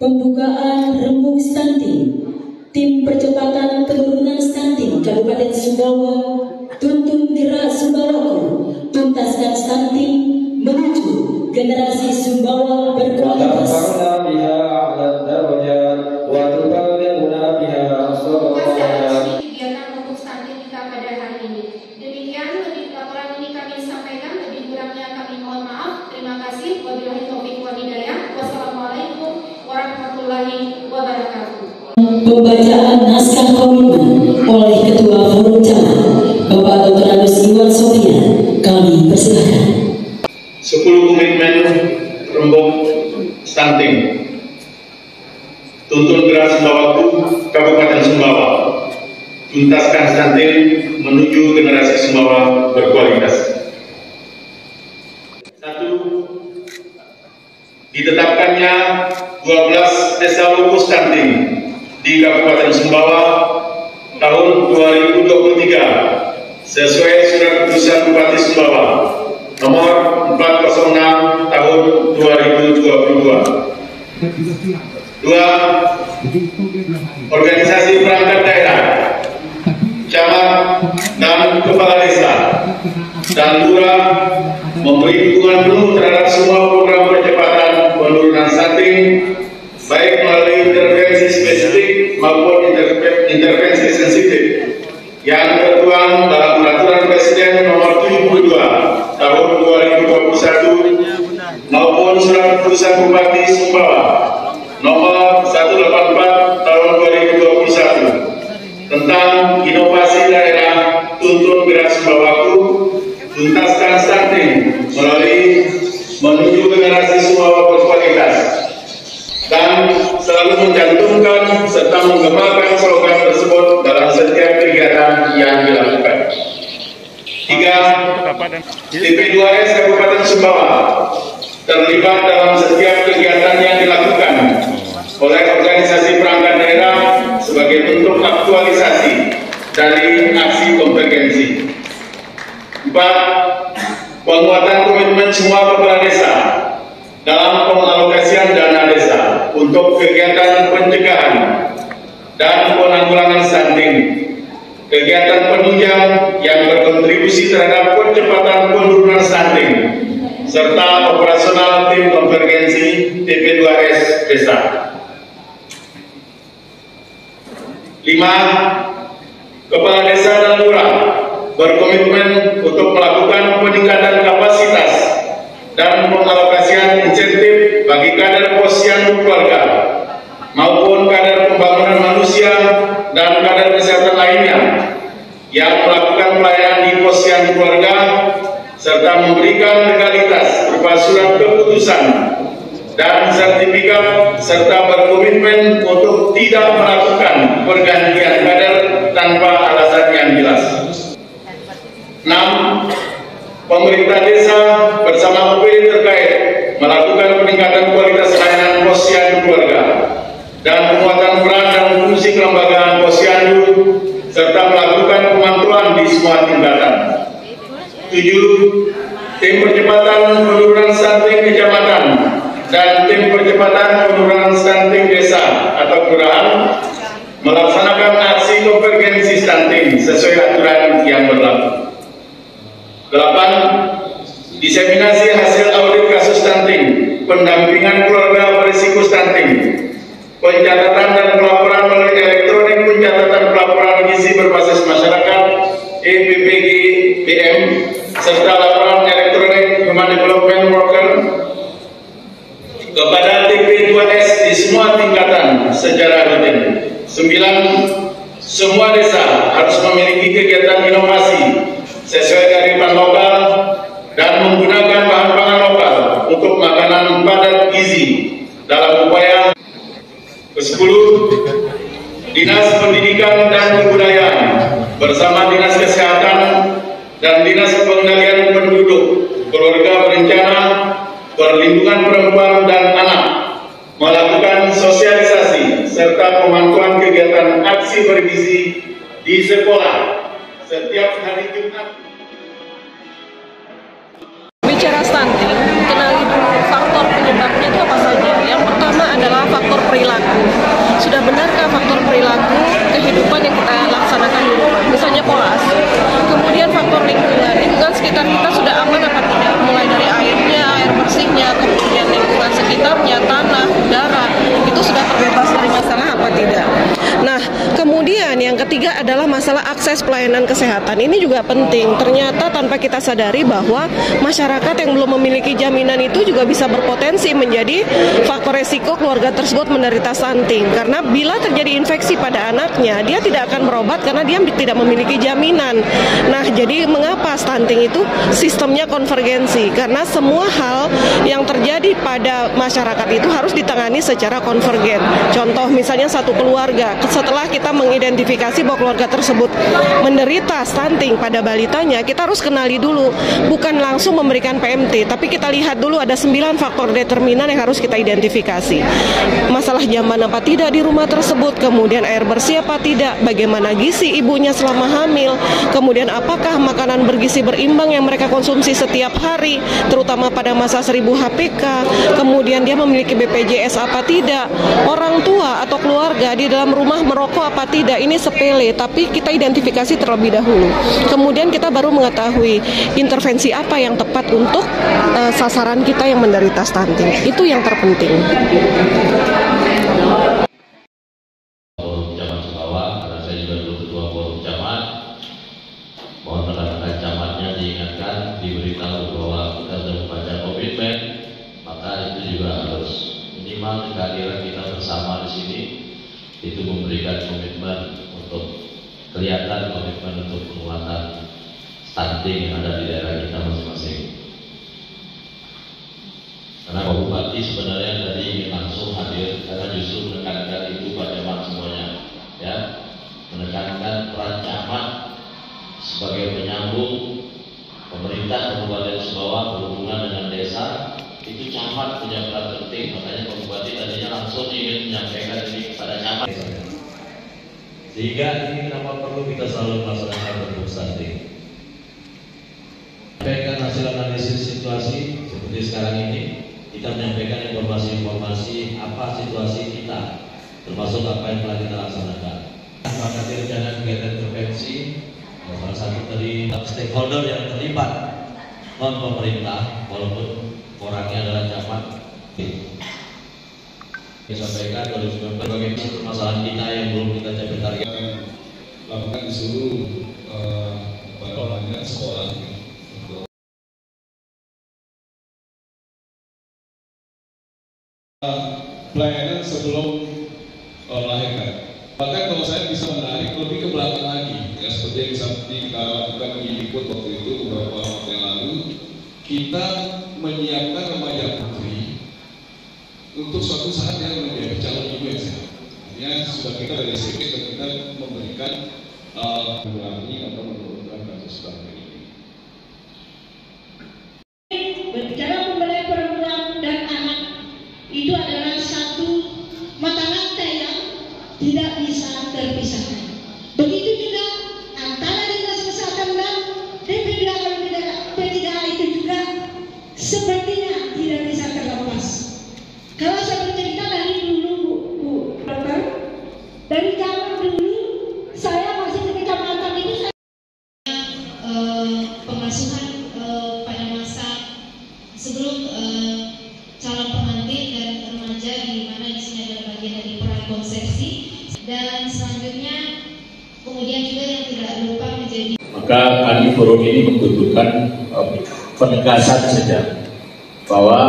Pembukaan rembuk stunting. Tim percepatan penurunan stunting Kabupaten Sumbawa tuntun gerak Sumbawako tuntaskan stunting menuju generasi Sumbawa berkualitas. Kegiatan untuk stunting kita pada hari ini. Demikian laporan ini kami sampaikan. Lebih kurangnya kami mohon maaf. Terima kasih. Wabillahi taufiq wal hidayah. Wassalamualaikum warahmatullahi wabarakatuh. Pembacaan naskah komitmen oleh Ketua Forum Camat Bapak Dr. Anus Iwan Sofian. Kami persilakan. 10 komitmen rembuk stunting. Tuntun gerak Sumbawako Kabupaten Sumbawa. Tuntaskan stunting menuju generasi Sumbawa berkualitas. 1. Ditetapkannya 12 desa lumpuh stunting di Kabupaten Sumbawa tahun 2023 sesuai surat keputusan Bupati Sumbawa nomor 406 tahun 2022. 2. Organisasi perangkat daerah, camat dan kepala desa dan lurah memberi dukungan penuh terhadap semua program percepatan penurunan stunting baik melalui intervensi spesifik maupun intervensi sensitif yang tertuang dalam Peraturan Presiden Nomor 72 Tahun 2021 maupun Surat Keputusan Bupati Sumbawa Nomor 184 Tahun 2021 tentang inovasi daerah tuntun gerak Sumbawako tuntaskan stunting melalui menuju generasi Sumbawa berkualitas dan selalu mencantumkan serta mengembangkan slogan tersebut dalam setiap kegiatan yang dilakukan. 3. TP2S Kabupaten Sumbawa terlibat dalam setiap kegiatan yang dilakukan oleh organisasi perangkat daerah sebagai bentuk aktualisasi dari aksi konvergensi. 4. Penguatan komitmen semua kepala desa dalam pengalokasian dana desa untuk kegiatan pencegahan dan penanggulangan stunting, kegiatan penunjang yang berkontribusi terhadap percepatan penurunan stunting, serta operasional tim konvergensi TP2S desa. 5. Kepala desa dan lurah berkomitmen untuk melakukan peningkatan kapasitas dan pengalokasian insentif bagi kader posyandu keluarga maupun kader pembangunan manusia dan kader kesehatan lainnya yang melakukan pelayanan di posyandu keluarga serta memberikan legalitas berupa surat keputusan dan sertifikat serta berkomitmen untuk tidak melakukan pergantian kader tanpa alasan yang jelas. 6. Pemerintah desa bersama OPD terkait melakukan peningkatan kualitas layanan posyandu keluarga dan penguatan peran dan fungsi kelembagaan posyandu serta melakukan pemantauan di semua tingkatan. 7. Tim percepatan penurunan stunting kecamatan dan tim percepatan penurunan stunting desa atau kelurahan melaksanakan aksi konvergensi stunting sesuai aturan yang berlaku. 8. Diseminasi hasil audit kasus stunting, pendampingan keluarga berisiko stunting, pencatatan dan pelaporan melalui elektronik pencatatan pelaporan gizi berbasis masyarakat EPPG-BM serta laporan elektronik Human Development Worker kepada TP2S di semua tingkatan secara rutin. 9. Semua desa harus memiliki kegiatan inovasi sesuai kearifan lokal dan menggunakan bahan pangan lokal untuk makanan padat gizi dalam upaya. 10. Dinas Pendidikan dan Kebudayaan bersama Dinas Kesehatan dan Dinas Pengendalian Penduduk, Keluarga Berencana, Perlindungan Perempuan dan Anak melakukan sosialisasi serta pemantauan kegiatan aksi bergizi di sekolah setiap hari Jumat. Bicara stunting, kenali dulu faktor penyebabnya itu apa saja. Yang pertama adalah faktor perilaku. akses pelayanan kesehatan ini juga penting. Ternyata tanpa kita sadari bahwa masyarakat yang belum memiliki jaminan itu juga bisa berpotensi menjadi faktor resiko keluarga tersebut menderita stunting. Karena bila terjadi infeksi pada anaknya, dia tidak akan berobat karena dia tidak memiliki jaminan. Nah, jadi mengapa stunting itu sistemnya konvergensi? Karena semua hal yang terjadi pada masyarakat itu harus ditangani secara konvergen. Contoh misalnya satu keluarga, setelah kita mengidentifikasi bahwa keluarga tersebut menderita stunting pada balitanya, kita harus kenali dulu, bukan langsung memberikan PMT, tapi kita lihat dulu ada 9 faktor determinan yang harus kita identifikasi. Masalah jamban apa tidak di rumah tersebut, kemudian air bersih apa tidak, bagaimana gizi ibunya selama hamil, kemudian apakah makanan bergizi berimbang yang mereka konsumsi setiap hari, terutama pada masa 1000 HPK, kemudian dia memiliki BPJS apa tidak, orang tua atau keluarga di dalam rumah merokok apa tidak. Ini sepele, tapi kita identifikasi terlebih dahulu. Kemudian kita baru mengetahui intervensi apa yang tepat untuk sasaran kita yang menderita stunting. Itu yang terpenting. Forum Camat Sumbawa, karena saya juga dulu ketua forum camat, mohon rekan-rekan camatnya diingatkan, diberitahu bahwa kita sudah membaca komitmen, maka itu juga harus minimal kehadiran kita bersama di sini itu memberikan komitmen untuk kelihatan komitmen untuk penguatan stunting yang ada di daerah kita masing-masing. Karena Pak Bupati sebenarnya tadi ingin langsung hadir karena justru menekankan itu Pak Camat semuanya, ya, menekankan peran camat sebagai penyambung pemerintah Kabupaten Sumbawa berhubungan dengan desa. Itu camat punya peran penting, makanya Pak Bupati tadinya langsung ingin menyampaikan ini kepada camat. Sehingga ini kenapa perlu kita selalu melaksanakan bentuk stunting. Menyampaikan hasil analisis situasi seperti sekarang ini, kita menyampaikan informasi-informasi apa situasi kita, termasuk apa yang telah kita laksanakan. Maka rencana kegiatan intervensi, salah satu dari stakeholder yang terlibat non pemerintah, walaupun orangnya adalah camat. Kita sampaikan 2019 berbagai permasalahan kita yang belum kita capai target. Lakukan di seluruh sekolah. Pelayanan sebelum melahirkan. Bahkan kalau saya bisa menarik lebih ke belakang lagi, ya, seperti yang kita lakukan di Liput waktu itu beberapa waktu yang lalu, kita menyiapkan remaja putri untuk suatu saat yang menjadi calon ibu yang sehat. Artinya sudah kita dari SMP dan kita memberikan mengurangi atau menurunkan kasus stunting ini. Berbicara mengenai perempuan dan anak, itu adalah satu mata rantai yang tidak bisa terpisahkan. Begitu juga antara dinas kesehatan dan P3A itu juga sepertinya tidak bisa terlepas. Kalau saya bercerita dari dulu, Bu Dokter, dari zaman dulu saya masih di kecamatan itu pengasuhan pada masa sebelum calon pengantin dan remaja, di mana di sini adalah bagian dari prakonsepsi, dan selanjutnya kemudian juga yang tidak lupa menjadi. Maka kami forum ini membutuhkan penegasan saja bahwa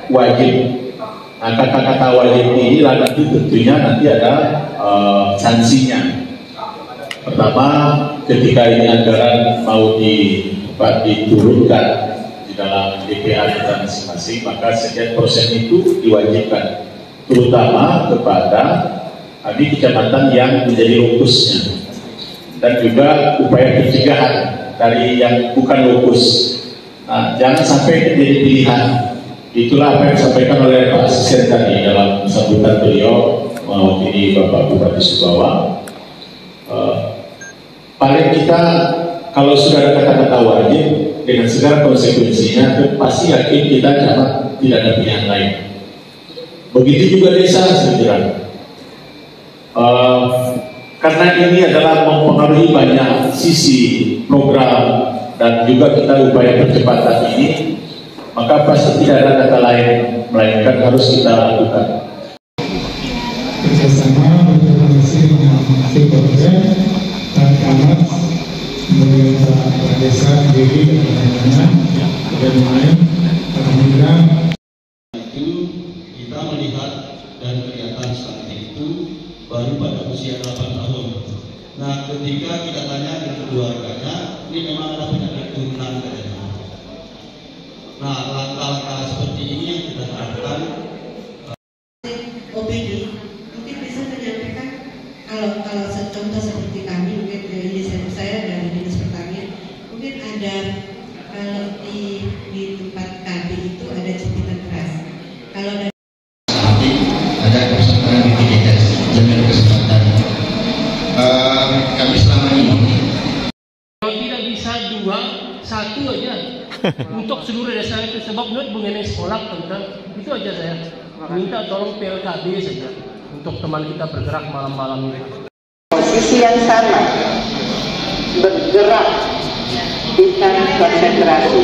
wajib. Kata-kata wajib ini nanti tentunya nanti ada sanksinya. Pertama, ketika ini anggaran mau diturunkan di dalam DPA kita masing-masing, maka sekian persen itu diwajibkan, terutama kepada di kecamatan yang menjadi lokusnya, dan juga upaya pencegahan dari yang bukan lokus. Nah, jangan sampai menjadi pilihan. Itulah apa yang disampaikan oleh Pak Asisten tadi dalam sambutan beliau mewakili Bapak Bupati Sumbawa. Paling kita kalau sudah ada kata-kata wajib dengan segala konsekuensinya, pasti yakin kita tidak ada pilihan lain. Begitu juga desa, saya kira. Karena ini adalah mempengaruhi banyak sisi program dan juga kita upaya percepatan ini, maka pasti tidak ada kata lain melainkan harus kita lakukan. Bersama berkoordinasi dengan Kementerian dan Camat desa sendiri dan lain-lain. Alhamdulillah itu kita melihat dan kelihatan stunting itu baru pada usia 8 tahun. Nah, ketika kita tanya dengan keluarganya, ini memang ada penyakit turunan katanya. Nah, langkah-langkah seperti ini yang kita harapkan. OPD mungkin bisa menyampaikan kalau contoh seperti kami, mungkin inisiatif saya dari Dinas Pertanian, mungkin ada kalau di tempat KB itu ada jepitan keras. Kalau nanti ada kesempatan di TGS, jamin kesempatan. Kami selama ini kalau tidak bisa 2, 1 aja untuk seluruh desa itu, sebab menurut mengenai sekolah tentang itu aja saya minta tolong PLKB saja untuk teman kita bergerak malam-malam ini. Posisi yang sama, bergerak bukan konsentrasi.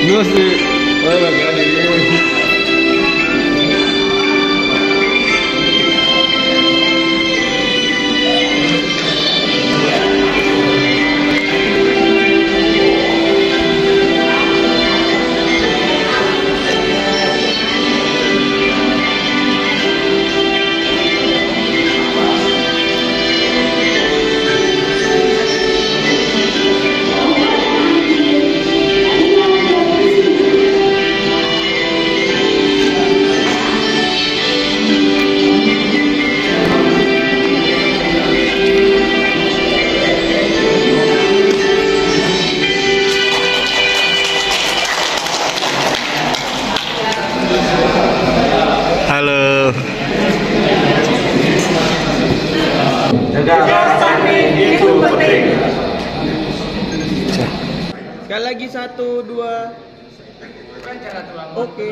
No sé, bueno, Sekali lagi 1, 2. Oke.